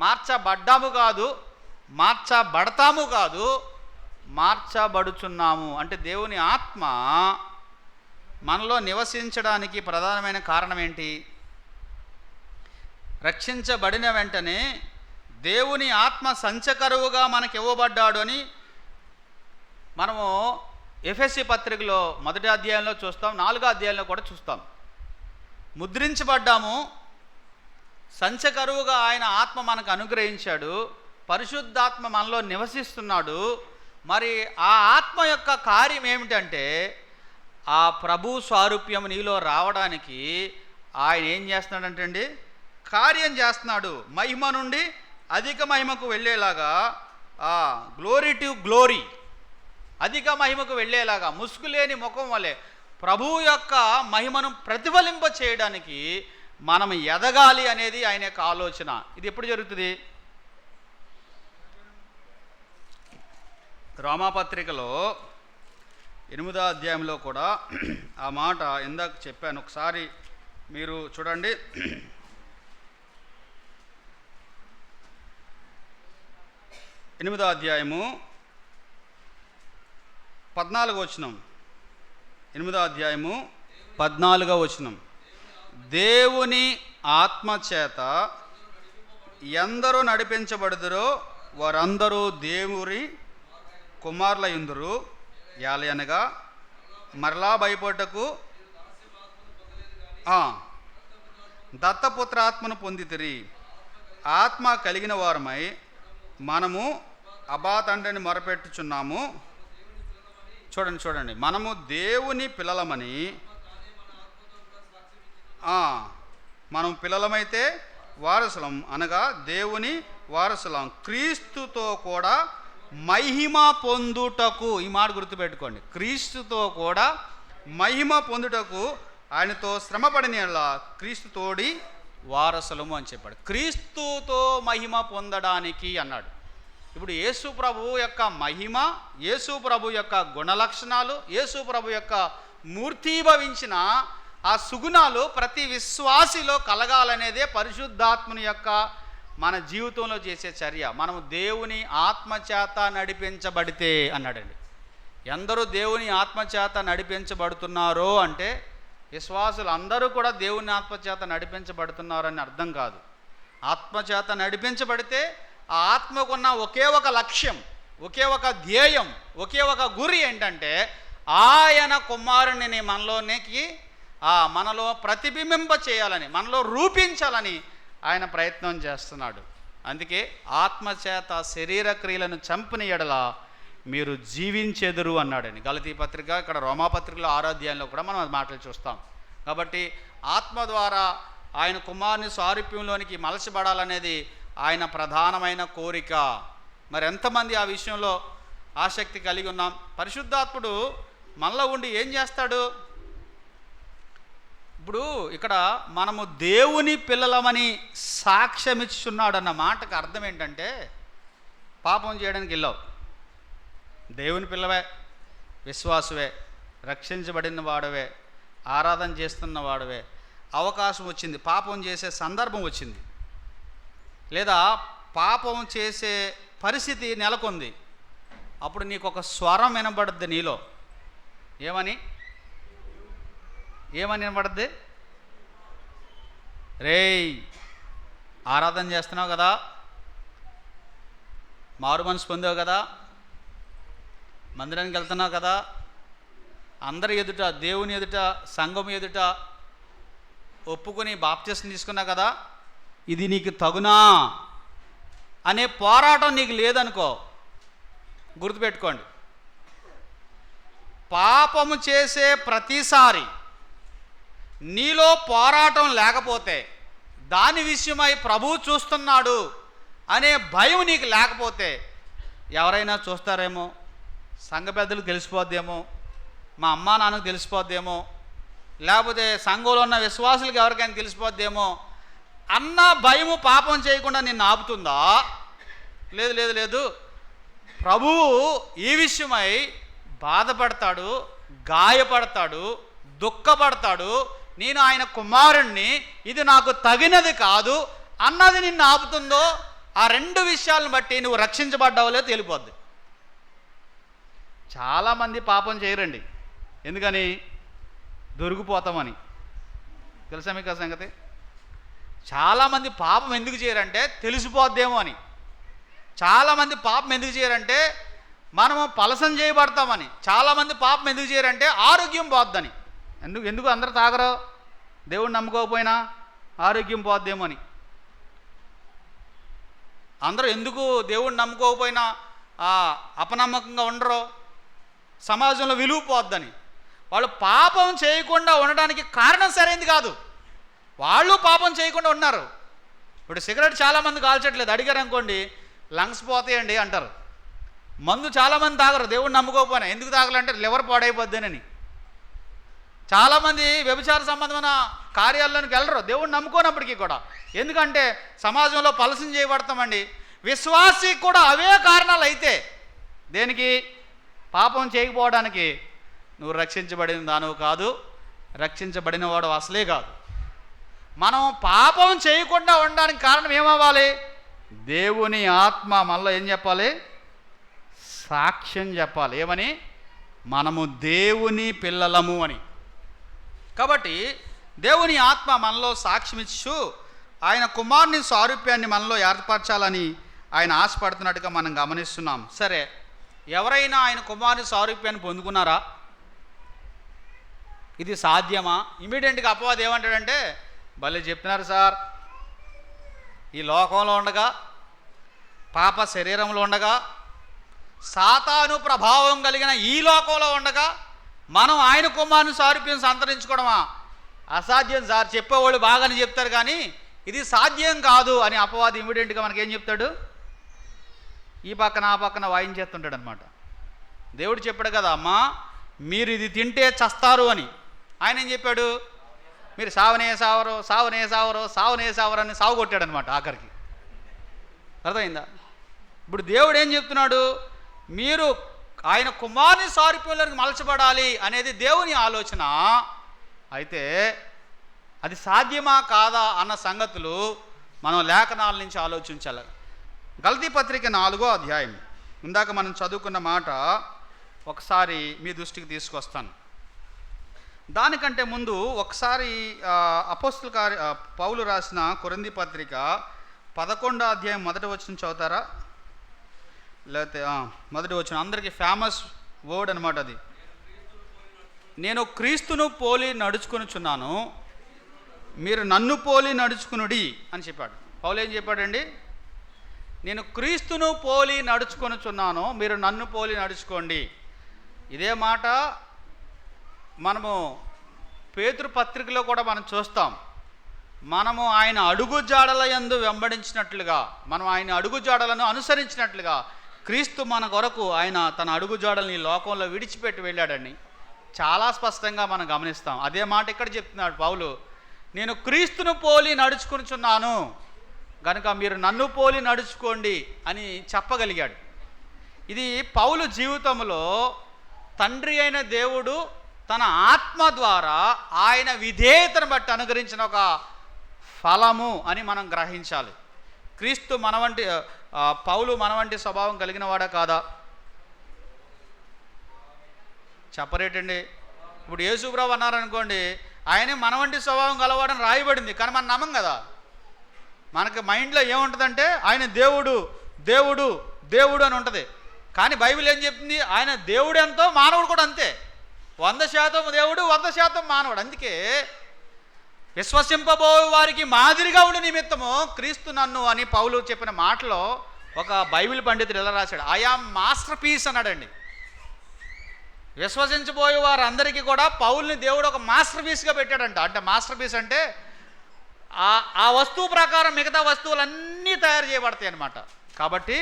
మార్చబడ్డాము కాదు, మార్చబడతాము కాదు, మార్చబడుచున్నాము. అంటే దేవుని ఆత్మ మనలో నివసించడానికి ప్రధానమైన కారణం ఏంటి? రక్షించబడిన వెంటనే దేవుని ఆత్మ సంచకరువుగా మనకి ఇవ్వబడ్డాడు అని మనము ఎఫెసీ పత్రికలో 1వ అధ్యాయంలో చూస్తాం, 4వ అధ్యాయంలో కూడా చూస్తాం. ముద్రించబడ్డాము, సంచకరువుగా ఆయన ఆత్మ మనకు అనుగ్రహించాడు, పరిశుద్ధాత్మ మనలో నివసిస్తున్నాడు. మరి ఆ ఆత్మ యొక్క కార్యం ఏమిటంటే, ఆ ప్రభు స్వారూప్యం నీలో రావడానికి ఆయన ఏం చేస్తున్నాడంటే అండి, కార్యం చేస్తున్నాడు. మహిమ నుండి అధిక మహిమకు వెళ్ళేలాగా, గ్లోరీ టు గ్లోరీ, అధిక మహిమకు వెళ్ళేలాగా ముసుగులేని ముఖం వలె ప్రభువు యొక్క మహిమను ప్రతిఫలింప చేయడానికి మనం ఎదగాలి అనేది ఆయన యొక్క ఆలోచన. ఇది ఎప్పుడు జరుగుతుంది? రోమాపత్రికలో 8వ అధ్యాయంలో కూడా ఆ మాట ఇందాక చెప్పాను, ఒకసారి మీరు చూడండి. 8వ అధ్యాయము 14వ వచనం. 8వ అధ్యాయము 14వ వచనం. దేవుని ఆత్మ చేత ఎందరూ నడిపించబడుదురో వారందరూ దేవుని కుమారులయుందురు, యాలయనగా మరలా భయపడటకు దత్తపుత్రాత్మను పొందితిరి. ఆత్మ కలిగిన వారమై మనము అబ్బా తండ్రిని మొరపెట్టుచున్నాము. చూడండి, మనము దేవుని పిల్లలమని, మనం పిల్లలమైతే వారసులం, అనగా దేవుని వారసులం, క్రీస్తుతో కూడా మహిమ పొందుటకు. ఈ మాట గుర్తుపెట్టుకోండి, క్రీస్తుతో కూడా మహిమ పొందుటకు ఆయనతో శ్రమపడిన క్రీస్తుతోడి వారసులము అని చెప్పాడు. క్రీస్తుతో మహిమ పొందడానికి అన్నాడు. ఇప్పుడు యేసు ప్రభు యొక్క మహిమ, యేసు ప్రభు యొక్క గుణలక్షణాలు, యేసు ప్రభు యొక్క మూర్తీభవించిన ఆ సుగుణాలు ప్రతి విశ్వాసిలో కలగాలనేదే పరిశుద్ధాత్మని యొక్క మన జీవితంలో చేసే చర్య. మనము దేవుని ఆత్మచేత నడిపించబడితే అన్నాడండి. ఎందరూ దేవుని ఆత్మచేత నడిపించబడుతున్నారో అంటే విశ్వాసులు అందరూ కూడా దేవుని ఆత్మచేత నడిపించబడుతున్నారని అర్థం కాదు. ఆత్మచేత నడిపించబడితే ఆ ఆత్మకున్న ఒకే ఒక లక్ష్యం, ఒకే ఒక ధ్యేయం, ఒకే ఒక గురి ఏంటంటే ఆయన కుమారుని మనలో ప్రతిబింబింప చేయాలని, మనలో రూపించాలని ఆయన ప్రయత్నం చేస్తున్నాడు. అందుకే ఆత్మచేత శరీర క్రియలను చంపిన ఎడల మీరు జీవించెదరు అన్నాడని గలతీ పత్రిక, ఇక్కడ రోమాపత్రికలో 6వ అధ్యాయంలో కూడా మనం అది మాటలు చూస్తాం. కాబట్టి ఆత్మ ద్వారా ఆయన కుమారుని సారూప్యంలోనికి మలచబడాలనేది ఆయన ప్రధానమైన కోరిక. మరి ఎంతమంది ఆ విషయంలో ఆసక్తి కలిగి ఉన్నాం? పరిశుద్ధాత్ముడు మనలో ఉండి ఏం చేస్తాడు? ఇప్పుడు ఇక్కడ మనము దేవుని పిల్లలమని సాక్ష్యమిచ్చున్నాడన్న మాటకు అర్థం ఏంటంటే, పాపం చేయడానికి వెళ్ళావు, దేవుని పిల్లవే, విశ్వాసవే, రక్షించబడిన వాడవే, ఆరాధన చేస్తున్న వాడవే, అవకాశం వచ్చింది, పాపం చేసే సందర్భం వచ్చింది, లేదా పాపం చేసే పరిస్థితి నెలకొంది. అప్పుడు నీకు ఒక స్వరం వినబడుద్ది నీలో. ఏమని వినబడుద్ది? రేయ్, ఆరాధన చేస్తున్నావు కదా, మారు మనసు పొందావు కదా, మందిరానికి వెళ్తున్నావు కదా, అందరి ఎదుట, దేవుని ఎదుట, సంఘం ఎదుట ఒప్పుకొని బాప్తిసం తీసుకున్నావు కదా, ఇది నీకు తగునా అనే పోరాటం నీకు లేదనుకో, గుర్తుపెట్టుకోండి. పాపము చేసే ప్రతిసారి నీలో పోరాటం లేకపోతే, దాని విషయమై ప్రభువు చూస్తున్నాడు అనే భయం నీకు లేకపోతే, ఎవరైనా చూస్తారేమో, సంఘ పెద్దలకు తెలిసిపోద్దేమో, మా అమ్మా నాన్నకు తెలిసిపోద్దేమో, లేకపోతే సంఘంలో ఉన్న విశ్వాసులకు ఎవరికైనా తెలిసిపోద్దేమో అన్న భయము పాపం చేయకుండా నిన్ను ఆపుతుందా? లేదు లేదు లేదు. ప్రభువు ఈ విషయమై బాధపడతాడు, గాయపడతాడు, దుఃఖపడతాడు. నేను ఆయన కుమారుణ్ణి, ఇది నాకు తగినది కాదు అన్నది నిన్ను ఆపుతుందో, ఆ రెండు విషయాలను బట్టి నువ్వు రక్షించబడ్డావో లేదో తెలిపోద్ది. చాలామంది పాపం చేయరండి, ఎందుకని? దొరికిపోతామని. తెలుసా మీకు ఆ సంగతి? చాలామంది పాపం ఎందుకు చేయరంటే తెలిసిపోద్దేమో అని. చాలామంది పాపం ఎందుకు చేయరంటే మనము పలసం చేయబడతామని. చాలామంది పాపం ఎందుకు చేయరంటే ఆరోగ్యం పోద్దని. ఎందుకు అందరూ తాగరో? దేవుణ్ణి నమ్ముకోకపోయినా ఆరోగ్యం పోద్దేమో అని. అందరూ ఎందుకు దేవుణ్ణి నమ్ముకోకపోయినా అపనమ్మకంగా ఉండరో? సమాజంలో విలువ పోద్దని. వాళ్ళు పాపం చేయకుండా ఉండడానికి కారణం సరైనది కాదు, వాళ్ళు పాపం చేయకుండా ఉన్నారు. ఇప్పుడు సిగరెట్ చాలామంది కాల్చట్లేదు, అడిగారు అనుకోండి, లంగ్స్ పోతాయండి అంటారు. మందు చాలామంది తాగరు దేవుణ్ణి నమ్ముకోకపోయినా. ఎందుకు తాగలంటే లివర్ పాడైపోద్దేనని. చాలామంది వ్యభిచార సంబంధమైన కార్యాల్లోనికి వెళ్ళరు దేవుణ్ణి నమ్ముకోనప్పటికీ కూడా. ఎందుకంటే సమాజంలో పలసం చేయబడతామండి. విశ్వాసికి కూడా అవే కారణాలు అయితే దేనికి? పాపం చేయకపోవడానికి. నువ్వు రక్షించబడిన దానవు కాదు, రక్షించబడిన వాడు అసలే కాదు. మనం పాపం చేయకుండా ఉండడానికి కారణం ఏమవ్వాలి? దేవుని ఆత్మ మనలో ఏం చెప్పాలి? సాక్ష్యం చెప్పాలి. ఏమని? మనము దేవుని పిల్లలము అని. కాబట్టి దేవుని ఆత్మ మనలో సాక్ష్యం ఇచ్చు ఆయన కుమారుని సారూప్యాన్ని మనలో ఏర్పరచాలని ఆయన ఆశపడుతున్నట్టుగా మనం గమనిస్తున్నాం. సరే, ఎవరైనా ఆయన కుమారుని సారూప్యాన్ని పొందుకున్నారా? ఇది సాధ్యమా? ఇమీడియట్గా అపవాది ఏమంటాడంటే, భలే చెప్తున్నారు సార్, ఈ లోకంలో ఉండగా, పాప శరీరంలో ఉండగా, సాతాను ప్రభావం కలిగిన ఈ లోకంలో ఉండగా మనం ఆయన కుమారుని సారూప్యం సంతరించుకోవడమా? అసాధ్యం సార్. చెప్పేవాళ్ళు బాగానే చెప్తారు కానీ ఇది సాధ్యం కాదు అని అపవాది ఇమీడియట్గా మనకేం చెప్తాడు? ఈ పక్కన ఆ పక్కన వాయించేస్తుంటాడు అనమాట. దేవుడు చెప్పాడు కదా, అమ్మా మీరు ఇది తింటే చస్తారు అని. ఆయన ఏం చెప్పాడు? మీరు సావనే సావరు, సావనే సావరు, సావనే సావరు అని సావు కొట్టాడనమాట ఆఖరికి. అర్థమైందా? ఇప్పుడు దేవుడు ఏం చెప్తున్నాడు? మీరు ఆయన కుమారుని సారూప్యంలోకి మలచబడాలి అనేది దేవుని ఆలోచన. అయితే అది సాధ్యమా కాదా అన్న సంగతులు మనం లేఖనాల నుంచి ఆలోచించాలి. గలతీ పత్రిక 4వ అధ్యాయం ఇందాక మనం చదువుకున్న మాట ఒకసారి మీ దృష్టికి తీసుకొస్తాను. దానికంటే ముందు ఒకసారి పౌలు రాసిన కొరింథీ పత్రిక 11వ అధ్యాయం 1వ వచనం చదువుతారా? లేకపోతే మొదటి వచనం అందరికీ ఫేమస్ వర్డ్ అనమాట అది. నేను క్రీస్తును పోలి నడుచుకొనుచున్నాను, మీరు నన్ను పోలి నడుచుకునుడి అని చెప్పాడు. పౌలు ఏం చెప్పాడండి? నేను క్రీస్తును పోలి నడుచుకొనుచున్నాను, మీరు నన్ను పోలి నడుచుకోండి. ఇదే మాట మనము పేతురు పత్రికలో కూడా మనం చూస్తాం. మనము ఆయన అడుగుజాడల యందు వెంబడించినట్లుగా, మనం ఆయన అడుగుజాడలను అనుసరించినట్లుగా క్రీస్తు మన కొరకు ఆయన తన అడుగుజాడల్ని ఈ లోకంలో విడిచిపెట్టి వెళ్ళాడని చాలా స్పష్టంగా మనం గమనిస్తాం. అదే మాట ఇక్కడ చెప్తున్నాడు పౌలు, నేను క్రీస్తును పోలి నడుచుకొనుచున్నాను కనుక మీరు నన్ను పోలి నడుచుకోండి అని చెప్పగలిగాడు. ఇది పౌలు జీవితంలో తండ్రి అయిన దేవుడు తన ఆత్మ ద్వారా ఆయన విధేయతను బట్టి అనుగ్రహించిన ఒక ఫలము అని మనం గ్రహించాలి. క్రీస్తు పౌలు మన వంటి స్వభావం కలిగిన వాడా కాదా? చెప్పరేటండి. ఇప్పుడు యేసుప్రభు అన్నారనుకోండి, ఆయనే మన వంటి స్వభావం గలవాడని రాయబడింది, కానీ మనం నమ్మం కదా. మనకి మైండ్లో ఏముంటుందంటే ఆయన దేవుడు దేవుడు దేవుడు అని ఉంటుంది. కానీ బైబిల్ ఏం చెప్తుంది? ఆయన దేవుడు ఎంతో మానవుడు కూడా అంతే. 100% దేవుడు, 100% మానవుడు. అందుకే విశ్వసింపబో వారికి మాదిరిగా ఉండే నిమిత్తము క్రీస్తు నన్ను అని పౌలు చెప్పిన మాటలో ఒక బైబిల్ పండితుడు ఎలా రాశాడు? ఐ యామ్ మాస్టర్ పీస్ అన్నాడండి. విశ్వసించబోయే వారందరికీ కూడా పౌల్ని దేవుడు ఒక మాస్టర్ పీస్గా పెట్టాడంట. అంటే మాస్టర్ పీస్ అంటే ఆ వస్తువు ప్రకారం మిగతా వస్తువులన్నీ తయారు చేయబడతాయి అన్నమాట. కాబట్టి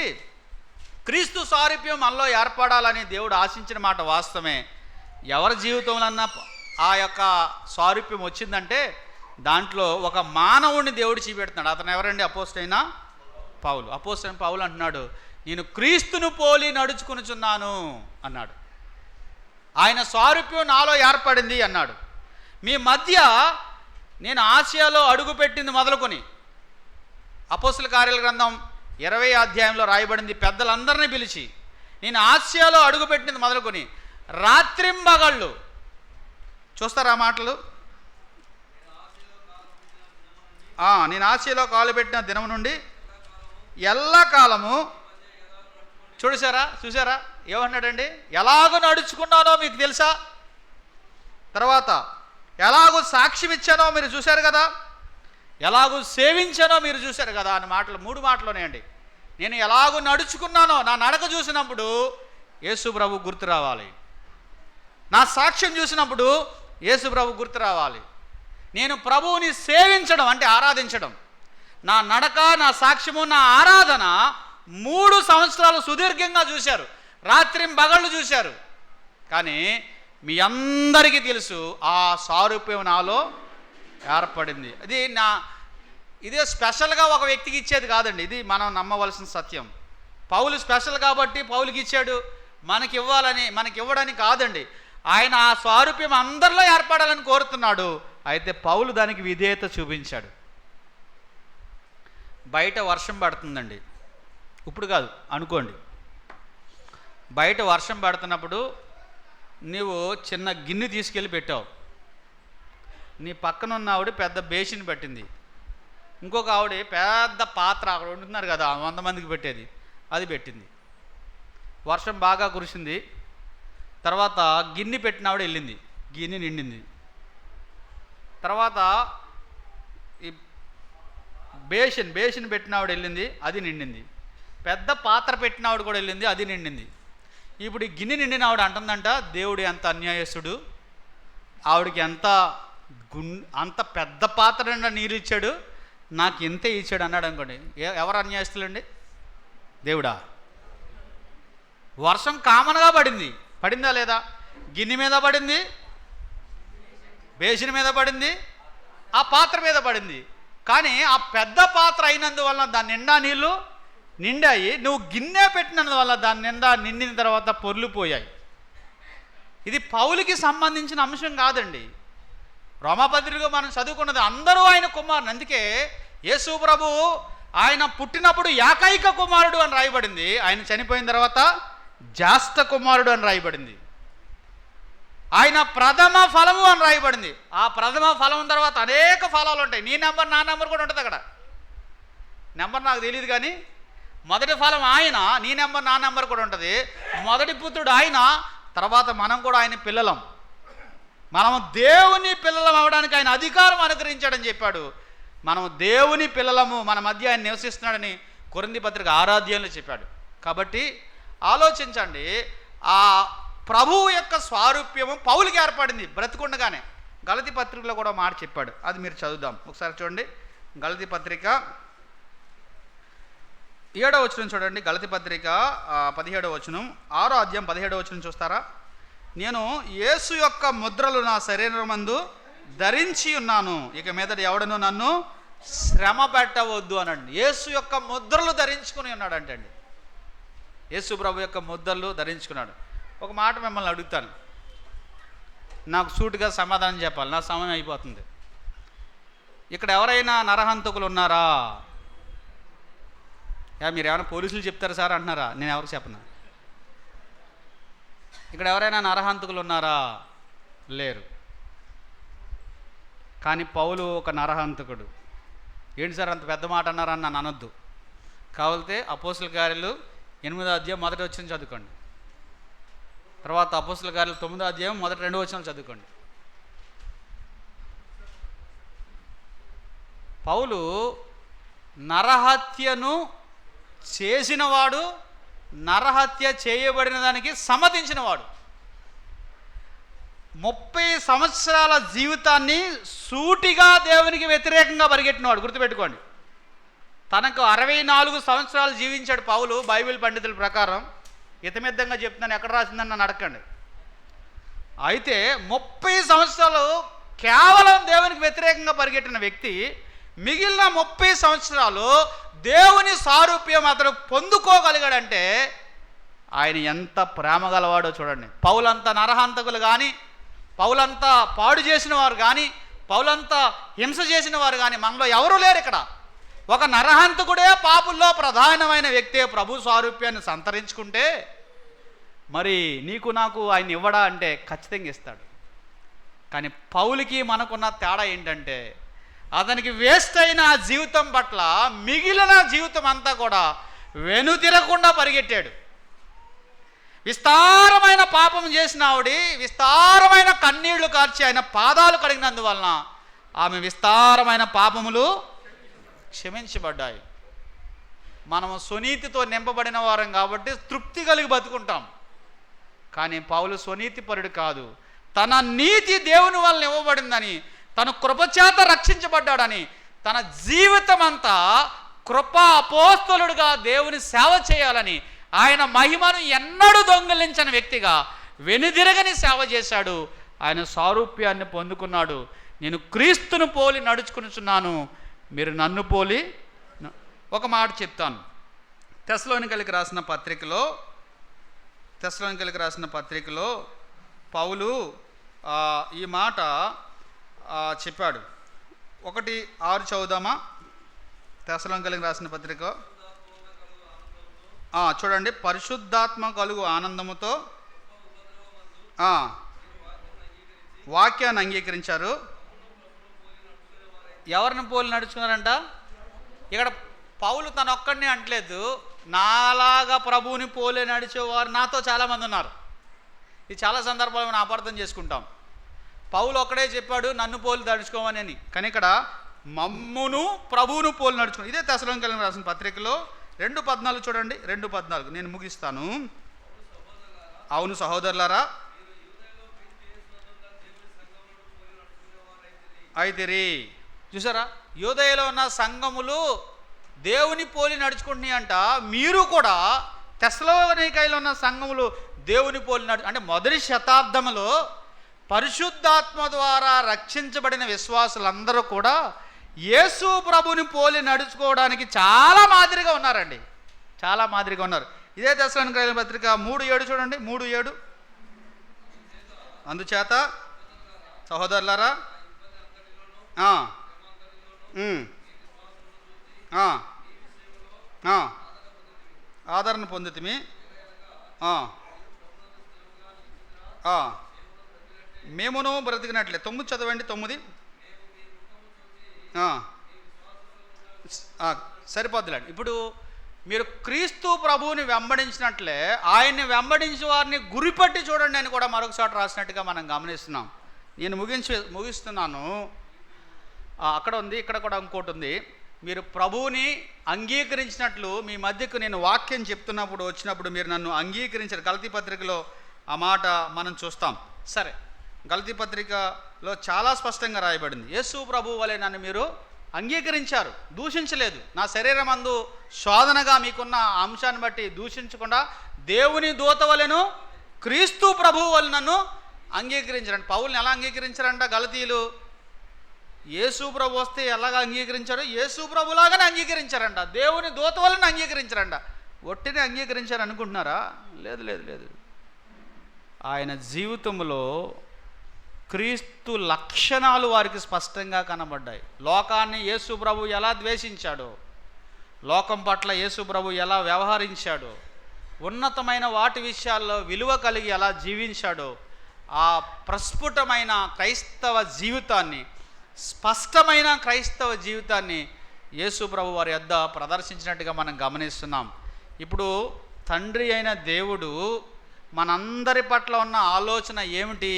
క్రీస్తు సారూప్యం మనలో ఏర్పడాలని దేవుడు ఆశించిన మాట వాస్తవమే. ఎవరి జీవితంలో ఆ యొక్క సారూప్యం వచ్చిందంటే దాంట్లో ఒక మానవుడిని దేవుడు చూపెడుతున్నాడు. అతను ఎవరండి? అపోస్తలుడైన పౌలు. అపోస్తలుడైన పౌలు అంటున్నాడు, నేను క్రీస్తును పోలి నడుచుకొనుచున్నాను అన్నాడు. ఆయన సారూప్యం నాలో ఏర్పడింది అన్నాడు. మీ మధ్య నేను ఆసియాలో అడుగుపెట్టింది మొదలుకొని, అపోస్తల కార్యాల గ్రంథం 20వ అధ్యాయంలో రాయబడింది, పెద్దలందరినీ పిలిచి నేను ఆసియాలో అడుగుపెట్టింది మొదలుకొని రాత్రింబగళ్ళు, చూస్తారా మాటలు? నేను ఆసియాలో కాలు పెట్టిన దినం నుండి ఎల్లకాలము, చూసారా ఏమన్నాడండి? ఎలాగో నడుచుకున్నానో మీకు తెలుసా? తర్వాత ఎలాగో సాక్ష్యం ఇచ్చానో మీరు చూశారు కదా, ఎలాగో సేవించానో మీరు చూశారు కదా అన్న మాటలు 3 మాటలోనే అండి. నేను ఎలాగో నడుచుకున్నానో నా నడక చూసినప్పుడు యేసు ప్రభు గుర్తు రావాలి, నా సాక్ష్యం చూసినప్పుడు యేసు ప్రభు గుర్తు రావాలి. నేను ప్రభువుని సేవించడం అంటే ఆరాధించడం, నా నడక, నా సాక్ష్యము, నా ఆరాధన 3 సంవత్సరాలు సుదీర్ఘంగా చూశారు, రాత్రింబగళ్ళు చూశారు. కానీ మీ అందరికీ తెలుసు ఆ సారూప్యం నాలో ఏర్పడింది. ఇదే స్పెషల్గా ఒక వ్యక్తికి ఇచ్చేది కాదండి, ఇది మనం నమ్మవలసిన సత్యం. పౌలు స్పెషల్ కాబట్టి పౌలుకి ఇచ్చాడు, మనకి ఇవ్వడని కాదండి. ఆయన ఆ సారూప్యం అందరిలో ఏర్పడాలని కోరుతున్నాడు. అయితే పౌలు దానికి విధేయత చూపించాడు. బయట వర్షం పడుతుందండి, ఇప్పుడు కాదు అనుకోండి, బయట వర్షం పడుతున్నప్పుడు నీవు చిన్న గిన్నె తీసుకెళ్ళి పెట్టావు, నీ పక్కన ఉన్న ఆవిడ పెద్ద బేసిన్ పెట్టింది, ఇంకొక ఆవిడ పెద్ద పాత్ర అక్కడ ఉంటున్నారు కదా 100 మందికి పెట్టేది, అది పెట్టింది. వర్షం బాగా కురిసింది, తర్వాత గిన్నె పెట్టిన ఆవిడ వెళ్ళింది, గిన్నె నిండింది. తర్వాత ఈ బేసిన్ పెట్టిన ఆవిడ వెళ్ళింది, అది నిండింది. పెద్ద పాత్ర పెట్టిన ఆవిడ కూడా వెళ్ళింది, అది నిండింది. ఇప్పుడు ఈ గిన్నె నిండిన ఆవిడ అంటుందంట, దేవుడు ఎంత అన్యాయస్తుడు, ఆవిడకి అంత పెద్ద పాత్ర నిండా నీరు ఇచ్చాడు, నాకు ఇంతే ఇచ్చాడు అన్నాడు అనుకోండి. ఎవరు అన్యాయస్తులండి? దేవుడా? వర్షం కామన్గా పడిందా లేదా? గిన్నె మీద పడింది, బేసిన్ మీద పడింది, ఆ పాత్ర మీద పడింది. కానీ ఆ పెద్ద పాత్ర అయినందువల్ల దాని నిండా నీళ్ళు నిండాయి, నువ్వు గిన్నె పెట్టినందువల్ల దాని నిండా నిండిన తర్వాత పొర్లిపోయాయి. ఇది పౌలుకి సంబంధించిన అంశం కాదండి. రోమాపత్రికలో మనం చదువుకున్నది అందరూ ఆయన కుమారుని. అందుకే యేసు ప్రభు ఆయన పుట్టినప్పుడు ఏకైక కుమారుడు అని రాయబడింది, ఆయన చనిపోయిన తర్వాత జ్యేష్ఠ కుమారుడు అని రాయబడింది. ఆయన ప్రథమ ఫలము అని రాయబడింది. ఆ ప్రథమ ఫలం తర్వాత అనేక ఫలాలు ఉంటాయి. నీ నెంబర్ నా నెంబర్ కూడా ఉంటుంది అక్కడ. నెంబర్ నాకు తెలియదు కానీ మొదటి ఫలం ఆయన, నీ నెంబర్ నా నెంబర్ కూడా ఉంటుంది. మొదటి పుత్రుడు ఆయన, తర్వాత మనం కూడా ఆయన పిల్లలం. మనం దేవుని పిల్లలం అవడానికి ఆయన అధికారం అనుగ్రహించాడని చెప్పాడు. మనం దేవుని పిల్లలము, మన మధ్య ఆయన నివసిస్తున్నాడని కొరింథీ పత్రిక 6వ అధ్యాయంలో చెప్పాడు. కాబట్టి ఆలోచించండి, ఆ ప్రభువు యొక్క స్వారూప్యము పౌలుకి ఏర్పడింది బ్రతికుండగానే. గలతీ పత్రికలో కూడా మాట చెప్పాడు, అది మీరు చదువుదాం ఒకసారి చూడండి. గలతీ పత్రిక 7వ వచనం చూడండి. గలతీ పత్రిక 17వ వచనం, 6వ అధ్యాయం 17వ వచనం చూస్తారా? నేను యేసు యొక్క ముద్రలు నా శరీరమందు ధరించి ఉన్నాను, ఇక మీదట ఎవడను నన్ను శ్రమ పెట్టవద్దు అనండి. యేసు యొక్క ముద్రలు ధరించుకుని ఉన్నాడంటే అండి. యేసు ప్రభు యొక్క ముద్రలు ధరించుకున్నాడు. ఒక మాట మిమ్మల్ని అడుగుతాను, నాకు సూటిగా సమాధానం చెప్పాలి, నా సమయం అయిపోతుంది. ఇక్కడ ఎవరైనా నరహంతకులు ఉన్నారా? మీరు ఏమైనా పోలీసులు చెప్తారు సార్ అంటున్నారా? నేను ఎవరికి చెప్పను. ఇక్కడ ఎవరైనా నరహంతకులు ఉన్నారా? లేరు. కానీ పౌలు ఒక నరహంతకుడు. ఏంటి సార్ అంత పెద్ద మాట అన్నారని నన్ను అనొద్దు. కావాలితే అపోస్తుల కార్యాలు 8వ అధ్యాయం 1వ వచనం చదువుకోండి. తర్వాత అపోస్తుల కార్యాలు 9వ అధ్యాయం 1-2 వచనాలు చదువుకోండి. పౌలు నరహత్యను చేసినవాడు, నరహత్య చేయబడిన దానికి సమ్మతించినవాడు. 30 సంవత్సరాల జీవితాన్ని సూటిగా దేవునికి వ్యతిరేకంగా పరిగెట్టినవాడు. గుర్తుపెట్టుకోండి, తనకు 64 సంవత్సరాలు జీవించాడు పౌలు బైబిల్ పండితుల ప్రకారం. ఇతమిద్దంగా చెప్తున్నాను, ఎక్కడ రాసిందని నన్ను అడగండి. అయితే 30 సంవత్సరాలు కేవలం దేవునికి వ్యతిరేకంగా పరిగెట్టిన వ్యక్తి మిగిలిన 30 సంవత్సరాలు దేవుని సారూప్యం అతను పొందుకోగలిగాడంటే ఆయన ఎంత ప్రేమ గలవాడో చూడండి. పౌలంతా నరహంతకులు కానీ, పౌలంతా పాడు చేసిన వారు కానీ, పౌలంతా హింస చేసిన వారు కానీ మనలో ఎవరూ లేరు. ఇక్కడ ఒక నరహంతకుడే పాపుల్లో ప్రధానమైన వ్యక్తే ప్రభు సారూప్యాన్ని సంతరించుకుంటే మరి నీకు నాకు ఆయన ఇవ్వడా అంటే ఖచ్చితంగా ఇస్తాడు. కానీ పౌలుకి మనకున్న తేడా ఏంటంటే అతనికి వేస్ట్ అయిన జీవితం పట్ల మిగిలిన జీవితం అంతా కూడా వెనుతిరగకుండా పరిగెట్టాడు. విస్తారమైన పాపం చేసిన ఆవిడ విస్తారమైన కన్నీళ్లు కార్చి ఆయన పాదాలు కడిగినందువలన ఆమె విస్తారమైన పాపములు క్షమించబడ్డాయి. మనము స్వనీతితో నింపబడిన వారం కాబట్టి తృప్తి కలిగి బతుకుంటాం. కానీ పౌలు స్వనీతిపరుడు కాదు. తన నీతి దేవుని వలన ఇవ్వబడిందని, తన కృపచేత రక్షించబడ్డాడని, తన జీవితం అంతా కృపా అపోస్తలుడుగా దేవుని సేవ చేయాలని, ఆయన మహిమను ఎన్నడూ దొంగిలించని వ్యక్తిగా వెనుదిరగని సేవ చేశాడు. ఆయన సారూప్యాన్ని పొందుకున్నాడు. నేను క్రీస్తును పోలి నడుచుకునిచున్నాను, మీరు నన్ను పోలి. ఒక మాట చెప్తాను. తెస్సలోనికైలకు రాసిన పత్రికలో పౌలు ఈ మాట చెప్పాడు. 1:6 చదువుదామా? తెస్సలోనికైలకు రాసిన పత్రిక చూడండి. పరిశుద్ధాత్మ కలుగు ఆనందముతో వాక్యాన్ని అంగీకరించారు. ఎవరిని పోలి నడుచుకున్నారంట? ఇక్కడ పౌలు తన ఒక్కడిని అంటలేదు, నాలాగా ప్రభువుని పోలి నడిచేవారు నాతో చాలామంది ఉన్నారు. ఇది చాలా సందర్భాలు మనం అపార్థం చేసుకుంటాం. పౌలు ఒక్కడే చెప్పాడు నన్ను పోలి నడుచుకోమని. కానీ ఇక్కడ మమ్మును ప్రభువును పోలి నడుచుకుని. ఇదే తెస్సలోనికైలకు రాసిన పత్రికలో 2:14 చూడండి. 2:14 నేను ముగిస్తాను. అవును సహోదరులారా, అయితిరి. చూసారా, యూదయలో ఉన్న సంఘములు దేవుని పోలి నడుచుకుంటున్నాయి అంట. మీరు కూడా తెస్సలోనికైలో ఉన్న సంఘములు దేవుని పోలి అంటే మొదటి శతాబ్దంలో పరిశుద్ధాత్మ ద్వారా రక్షించబడిన విశ్వాసులందరూ కూడా యేసు ప్రభుని పోలి నడుచుకోవడానికి చాలా మాదిరిగా ఉన్నారండి. చాలా మాదిరిగా ఉన్నారు. ఇదే తెస్సలోనికైల పత్రిక 3:7 చూడండి. 3:7 అందుచేత సహోదరులారా ఆదరణ పొందితిమి, మేమును బ్రతికినట్లే. 9 చదవండి. 9 సరిపోద్దులేండి. ఇప్పుడు మీరు క్రీస్తు ప్రభువుని వెంబడించినట్లే ఆయన్ని వెంబడించి వారిని గురిపట్టి చూడండి అని కూడా మరొకసారి రాసినట్టుగా మనం గమనిస్తున్నాం. నేను ముగిస్తున్నాను. అక్కడ ఉంది, ఇక్కడ కూడా ఇంకోటి ఉంది. మీరు ప్రభువుని అంగీకరించినట్లు మీ మధ్యకు నేను వాక్యం చెప్తున్నప్పుడు వచ్చినప్పుడు మీరు నన్ను అంగీకరించారు. గలతీ పత్రికలో ఆ మాట మనం చూస్తాం. సరే, గలతీ పత్రికలో చాలా స్పష్టంగా రాయబడింది, యేసు ప్రభువు వలె నన్ను మీరు అంగీకరించారు, దూషించలేదు. నా శరీరమందు శోధనగా మీకున్న అంశాన్ని బట్టి దూషించకుండా దేవుని దూత వలెను క్రీస్తు ప్రభువు వలె నన్ను అంగీకరించారంట. పౌల్ని ఎలా అంగీకరించారంట గలతీయులు? యేసు ప్రభు వస్తే ఎలాగా అంగీకరించారు? యేసు ప్రభులాగానే అంగీకరించారంట. దేవుని దూత వలన అంగీకరించారంట. ఒట్టిని అంగీకరించారు అనుకుంటున్నారా? లేదు లేదు లేదు. ఆయన జీవితంలో క్రీస్తు లక్షణాలు వారికి స్పష్టంగా కనబడ్డాయి. లోకాన్ని యేసు ప్రభు ఎలా ద్వేషించాడో, లోకం పట్ల యేసు ప్రభు ఎలా వ్యవహరించాడో, ఉన్నతమైన వాటి విషయాల్లో విలువ కలిగి ఎలా జీవించాడో, ఆ ప్రస్ఫుటమైన క్రైస్తవ జీవితాన్ని, స్పష్టమైన క్రైస్తవ జీవితాన్ని యేసు ప్రభు వారి యొద్ద ప్రదర్శించినట్టుగా మనం గమనిస్తున్నాం. ఇప్పుడు తండ్రి అయిన దేవుడు మనందరి పట్ల ఉన్న ఆలోచన ఏమిటి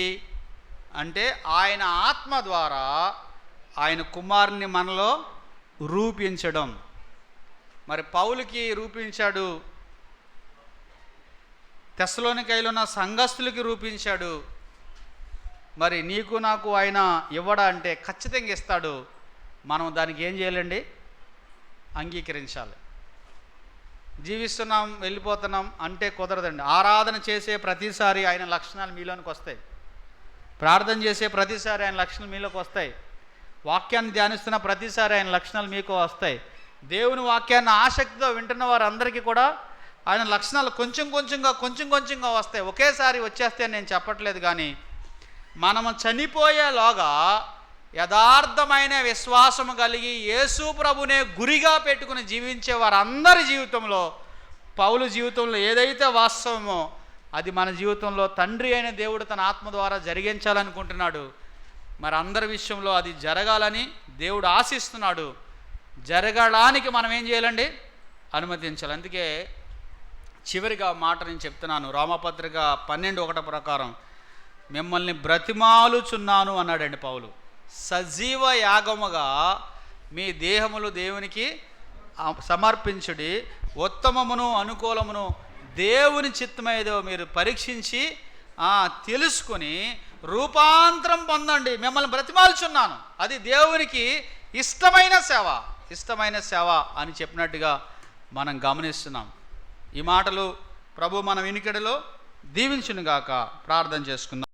అంటే, ఆయన ఆత్మ ద్వారా ఆయన కుమారుని మనలో రూపించడం. మరి పౌలుకి రూపించాడు, తెస్సలోనికైలో ఉన్న సంఘస్థులకి రూపించాడు. మరి నీకు నాకు ఆయన ఇవ్వడా అంటే ఖచ్చితంగా ఇస్తాడు. మనం దానికి ఏం చేయాలండి? అంగీకరించాలి. జీవిస్తున్నాం, వెళ్ళిపోతున్నాం అంటే కుదరదండి. ఆరాధన చేసే ప్రతిసారి ఆయన లక్షణాలు మీలోనికి వస్తాయి. ప్రార్థన చేసే ప్రతిసారి ఆయన లక్షణాలు మీలోకి వస్తాయి. వాక్యాన్ని ధ్యానిస్తున్న ప్రతిసారి ఆయన లక్షణాలు మీకు వస్తాయి. దేవుని వాక్యాన్ని ఆసక్తితో వింటున్న వారందరికీ కూడా ఆయన లక్షణాలు కొంచెం కొంచెంగా వస్తాయి. ఒకేసారి వచ్చేస్తే నేను చెప్పట్లేదు, కానీ మనము చనిపోయేలోగా యథార్థమైన విశ్వాసము కలిగి యేసు ప్రభునే గురిగా పెట్టుకుని జీవించే వారందరి జీవితంలో, పౌలు జీవితంలో ఏదైతే వాస్తవమో అది మన జీవితంలో తండ్రి అయిన దేవుడు తన ఆత్మ ద్వారా జరిగించాలనుకుంటున్నాడు. మరి అందరి విషయంలో అది జరగాలని దేవుడు ఆశిస్తున్నాడు. జరగడానికి మనం ఏం చేయాలండి? అనుమతించాలి. అందుకే చివరిగా మాట నేను చెప్తున్నాను. రోమాపత్రిక 12:1 ప్రకారం మిమ్మల్ని బ్రతిమాలుచున్నాను అన్నాడండి పౌలు. సజీవ యాగముగా మీ దేహములు దేవునికి సమర్పించుడి, ఉత్తమమును అనుకూలమును దేవుని చిత్తమేదో మీరు పరీక్షించి తెలుసుకొని రూపాంతరం పొందండి. మిమ్మల్ని బ్రతిమాలుచున్నాను, అది దేవునికి ఇష్టమైన సేవ అని చెప్పినట్టుగా మనం గమనిస్తున్నాం. ఈ మాటలు ప్రభు మన వినికిడిలో దీవించునుగాక. ప్రార్థన చేసుకుందాం.